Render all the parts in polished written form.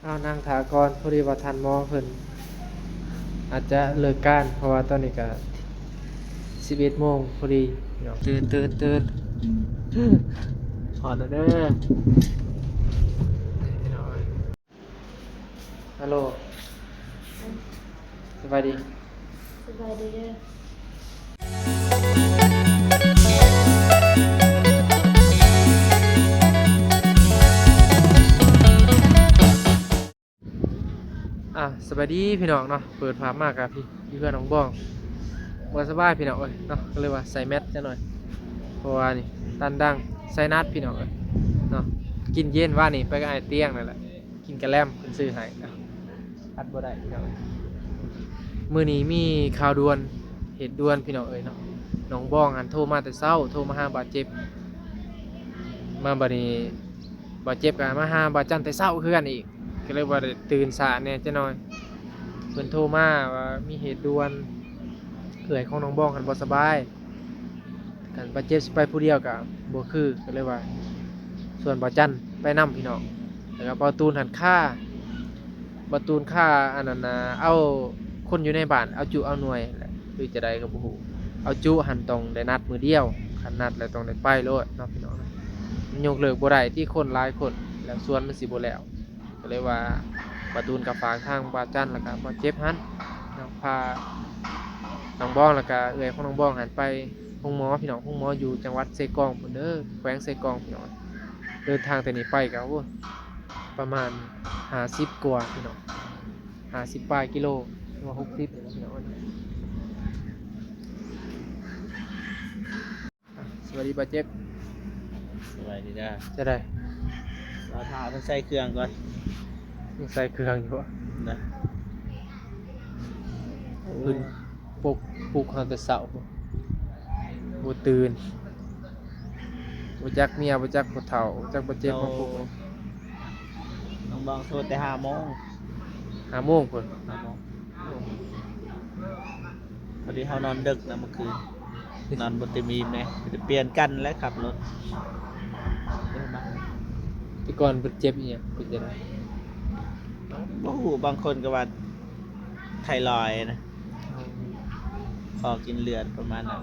เอานางถากรพอดีว่าทันหมอเพิ่นอาจจะเลิกการเพราะว่าตอนนี้ก็11 โมงพอดีเนาะตื่นหอนแล้วเด้อนี่พี่น้อยฮัลโหลสบายดีสบายดีเด้อสบายดีพี่น้องเนาะเปิดภาพมากครับพี่เพื่อนน้องบ้องบ่สบายพี่น้องเอ้ยเนาะก็เลยว่าใส่แมสจังหน่อยเพราะว่านี่ตันดังใส่นัดพี่น้องเอ้ยเนาะกินเย็นว่านี่ไปกับไอ้เตียงนั่นแหละกินกะแลมเพิ่นซื้อให้เนาะอัดบ่ได้พี่น้องมื้อนี้มีข่าวด่วนเหตุด่วนพี่น้องเอ้ยเนาะน้องบ้องหันโทรมาแต่เช้าโทรมาหาบาดเจ็บมาบัดนี้บาดเจ็บก็มาหาบาดจันแต่เช้าคือกันอีกก็เลยว่าได้ตื่นสายแหน่จักหน่อยเพิ่นโทรมาว่ามีเหตุด่วนเอื้อยของน้องบ้องหันบ่สบายกันบาดเจ็บสิไปผู้เดียวก็บ่คือก็เลยว่าส่วนบาดจันไปนํพี่น้องแล้วก็บ่าวตูนหันค่าบ่าวตูนค่าอันนั้นน่ะเอาคนอยู่ในบ้านเอาจุเอาหน่วยแหละคือจะได้ก็บ่ฮู้เอาจุหันต้องได้นัดมื้อเดียวคันนัดแล้วต้องได้ไปโลดเนาะพี่น้องมันยกเลิกบ่ได้ที่คนหลายคนแล้วส่วนมันสิบ่แล้วก็เลยว่าบ่าวตูนกับฝากทางบาดจันแล้วก็บ่เจ็บหันเนาะพาน้องบ้องแล้วก็เอื้อยของน้องบ้องหันไปโรงหมอพี่น้องโรงหมออยู่จังหวัดเซกองพุ่นเด้อแขวงเซกองพี่น้องเดินทางแต่นี้ไปก็โอ้ประมาณ50กว่าพี่น้อง50ปลายกิโลหรือว่า60นี่แหละพี่น้องสวัสดีบาดเจ็บสบายดีจ้าจะได้เราทาเพื่อใส่เครื่องก่อนยังใส่เครื่องอยู่บ่นะขึ้นปลุกเฮาแต่เช้าบ่ตื่นบ่จักเมียบ่จักผู้เฒ่าบ่จักบ่เจ็บมาปลุก น้องบางโทษแต่5 โมง5 โมงพุ่น 5 โมงพอดีเขานอนดึกนะเมื่อคืนนอนบนเตียงมีไหมจะเปลี่ยนกันและขับรถเดินมา ที่ก่อนเพิ่นเจ็บอีหยังเพิ่นจะได้ โอ้โหบางคนก็ว่าไทรอยด์นะขอกินเลือดประมาณนั้น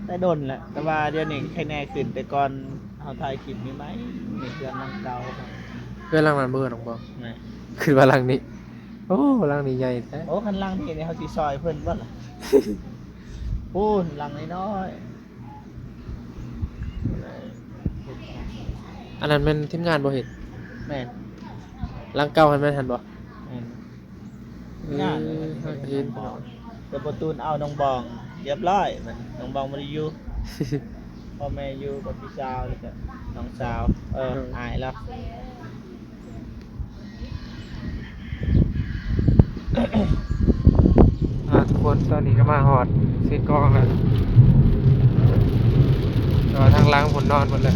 ได้โดนแหละแต่ว่าเดี๋ยวนี้ใครแน่ขึ้นแต่ก่อนเขาถ่ายคลิปนี้ไหมมีเครื่องนั่งเก่าครับ เพื่อนหลังนั้นเบิ่น้องบ่ ไม่ ขึ้นว่าหลังนี้โอ้หลังนี้ใหญ่แท้ โอ้คันล่างนี่เนี่ยเขาสิซอยเพิ่นบ่ล่ะ พูนหลังน้อย อันนั้นแม่นทีมงานบ่เห็น ๆแม่น หลังเก่าหันแม่นหันบ่ แม่น งานเห็น แต่ประตูนเอาน้องบองเรียบร้อยมันน้องบองบ่ได้อยู่ พ่อแม่อยู่กับพี่สาวแล้วก็น้องสาวอายแล้ว ทุกคนตอนนี้ก็มาฮอดเสร็จกองแล้วแต่ว่าทางหลังฝนนอนหมดเลย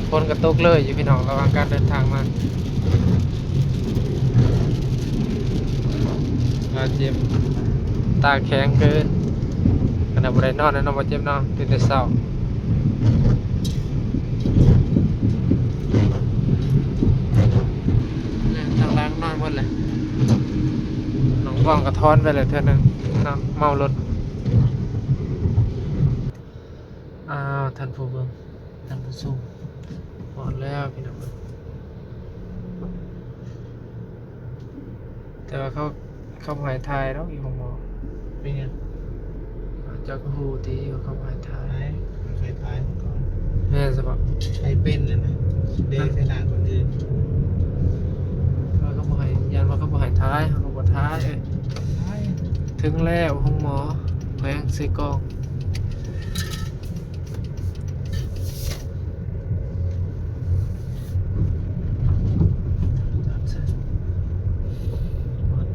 ฝนก็ตกเลยอยู่พี่น้องระหว่างการเดินทางมาเจ็บตาแข็งเกินขณะบ่ได้นอนนะน้องบ่เจ็บเนาะตื่นแต่เช้าทางหลังนอนหมดเลยน้องบ้องก็ทอนไปเลยเทื่อนึงเนาะเมารถท่านผู้เบิ่งท่านผู้ชมหมดแล้วพี่น้องแต่ว่าเขาหายทายแล้วอีกของหมอ เป็นไง เจ้าก็ฮู้ที่ว่าเขาหายทาย เคยถ่ายมาก่อน แม่นสิบ่ ใช้เป็นเลยนะเด็กขนาดคนอื่น ว่าเขาบ่ให้ยันว่าเขาบ่ให้ทายเขาก็บ่ทายถึงแล้วห้องหมอแขวงใส่กล่อง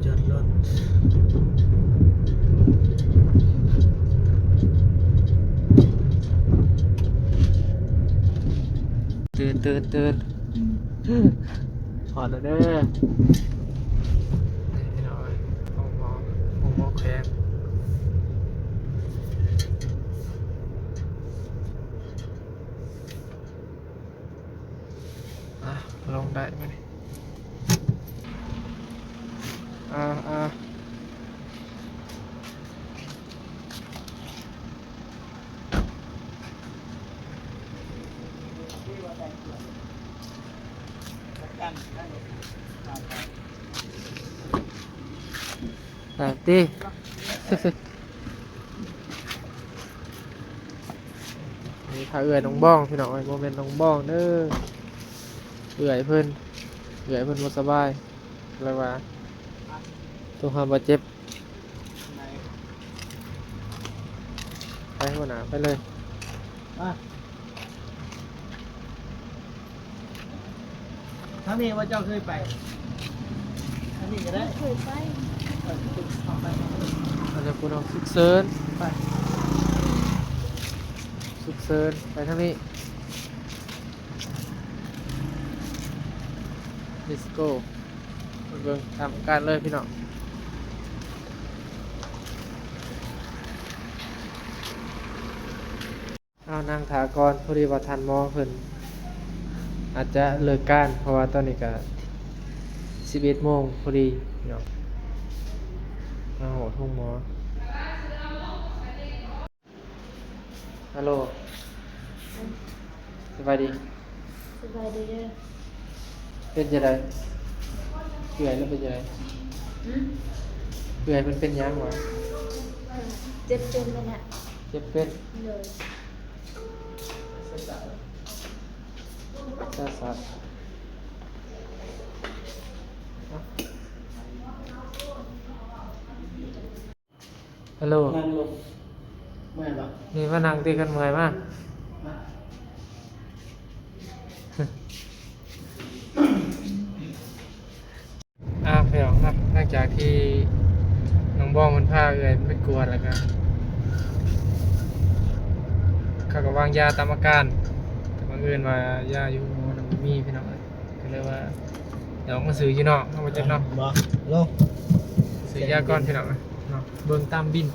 จอดรถตื่นถอดแล้วเด้อนี่หน่อยห้องหมอแขวงลงได้ไหมนี่ ตี นี่ถ้าเอื่อยน้องบ้องพี่น้องไอ้โมเมนต์น้องบ้องเด้อเอื่อยเพิ่นบ่สบายแล้วว่าตัวความบาดเจ็บไปหัวหน้าไปเลย ทั้งนี้ว่าเจ้าเคยไปทั้งนี้ก็ได้ เคยไป อันนี้คุณเอาสุกเซิร์น ไป สุกเซิร์นไปทางนี้ let's go เบิ่งทำการเลยพี่น้องเอานางถากรพอดีว่าทันหมอเพิ่นอาจจะเลิกการเพราะว่าตอนนี้ก็11 โมงพอดีพี่น้องมาโหทุ่งหมอฮัลโหลสบายดี สบายดีเด้อ เป็นยังไงเปื่อยแล้วเป็นยังไงเปื่อยมันเป็นยังวะ เจ็บเป็นเลยเนี่ย เจ็บเป็น เลย ซาสัตว์ฮัลโหล นั่งลงเมื่อยปะ นี่มานั่งตีกันเมื่อยมากพี่น้องนะหลังจากที่น้องบ้องมันพาเลยไปกวนแล้วกันเขาก็วางยาตามอาการแต่บางเอิญว่ายาอยู่มันมีพี่น้องก็เลยว่าเดี๋ยวมาซื้ออยู่นอกเอามาจากนอก บ่ลง ซื้อยาก่อนพี่น้องเนาะเบิ่งตามบิน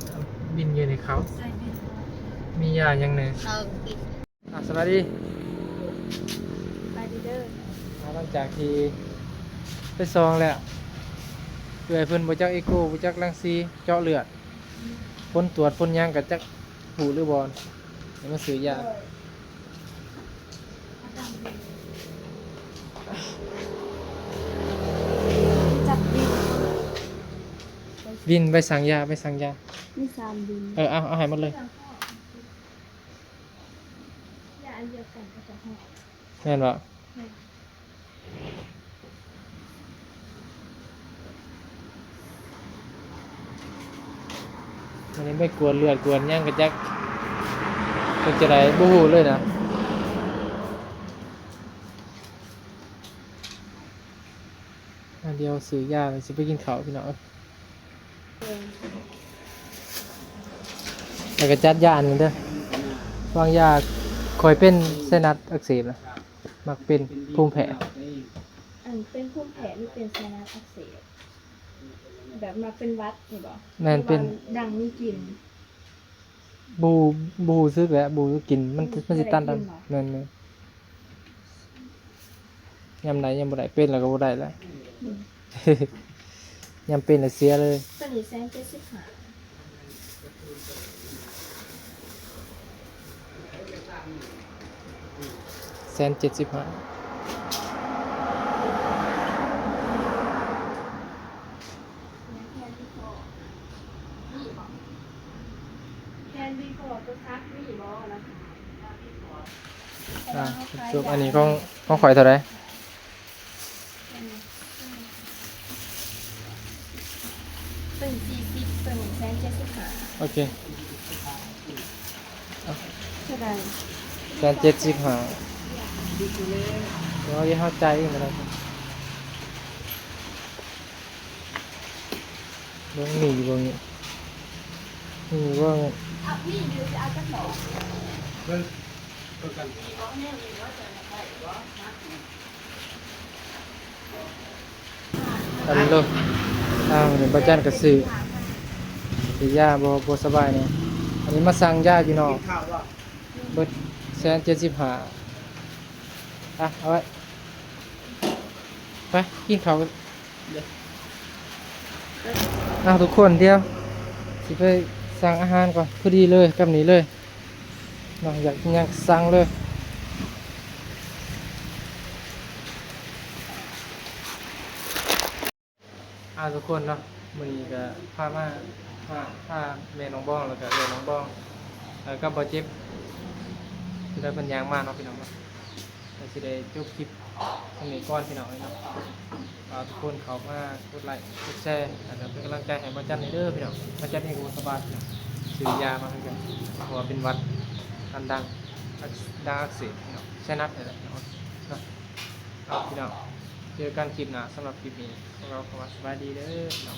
อยู่ในเขา ใส่บิน มียายังไง เอาบิน สวัสดี สบายดีเด้อ หลังจากที่ไปซองแล้วเพื่อให้เพิ่นบ่จักเอโกบ่จักรังสีเจาะเลือดผลตรวจผลหยังก็จักหูหรือบอลเดี๋ยวมาซื้อยา จับบิน บินไปสั่งยาไปสั่งยา มีสามบิน เอาให้หมดเลย ยาอันเดียวกันก็จะห่อ แม่นบ่อันนี้ไม่กวนเลือดกวนหยังก็จักเป็นจะได้บ่ฮู้เลยนะอันเดียวซื้อยาเลยสิไปกินข้าวพี่น้อง แล้วก็จัดยาอันนี้เด้อวางยาคอยเป็นไซนัสอักเสบนะมักเป็นภูมิแพ้ อันเป็นภูมิแพ้หรือเป็นไซนัสอักเสบแบบมาเป็นหวัดนี่บ่ แม่นเป็น ดังมีกลิ่น บูซึกแหละบูกินมันสิตันตันนั่นเลยยามไหนยามบ่ได้เป็นแล้วก็บ่ได้แล้ว ยามเป็นแล้วเสียเลย ตัวนี้175 175แคนดี้ขอตัวทักมีบ่ล่ะ จบอันนี้ของข่อยเท่าไหร่ เป็น40เป็น175 โอเค เท่าใด 175เราจะเข้าใจเองก็ได้เบิ่งนี่อยู่บ่นี่นี่ว่า อ่ะพี่เดี๋ยวจะเอาจักหน่อ อันนี้ลูกเดี๋ยวประจันก็ซื้อยาบ่สบายเนี่ยอันนี้มาสั่งยาอยู่นอก ข้าวบ่ เบิด175เอาไว้ไปกินข้าวกันทุกคนเดียวสิไปสั่งอาหารก่อนพอดีเลยกับนี้เลยน้องอยากกินหยังสั่งเลย ทุกคนเนาะมื้อนี้ก็พามาพาแม่น้องบ้องแล้วก็เอื้อน้องบ้องแล้วก็บ่เจ็บที่ได้เพิ่นยางมาเนาะพี่น้องเนาะก็สิได้จบคลิปตรงนี้ก่อนพี่น้องเนาะทุกคนเข้ามากดไลค์กดแชร์แล้วก็เป็นกำลังใจให้บ่จันเด้อพี่น้องบ่จันให้กูสบายพี่น้องซื้อยามาให้กันเพราะว่าเป็นหวัดอันดังอักเสบพี่น้องใช่นัดนี่แหละพี่น้องเนาะเอาพี่น้องเจอกันคลิปหน้าสำหรับคลิปนี้พวกเราขอสวัสดีเด้อพี่น้อง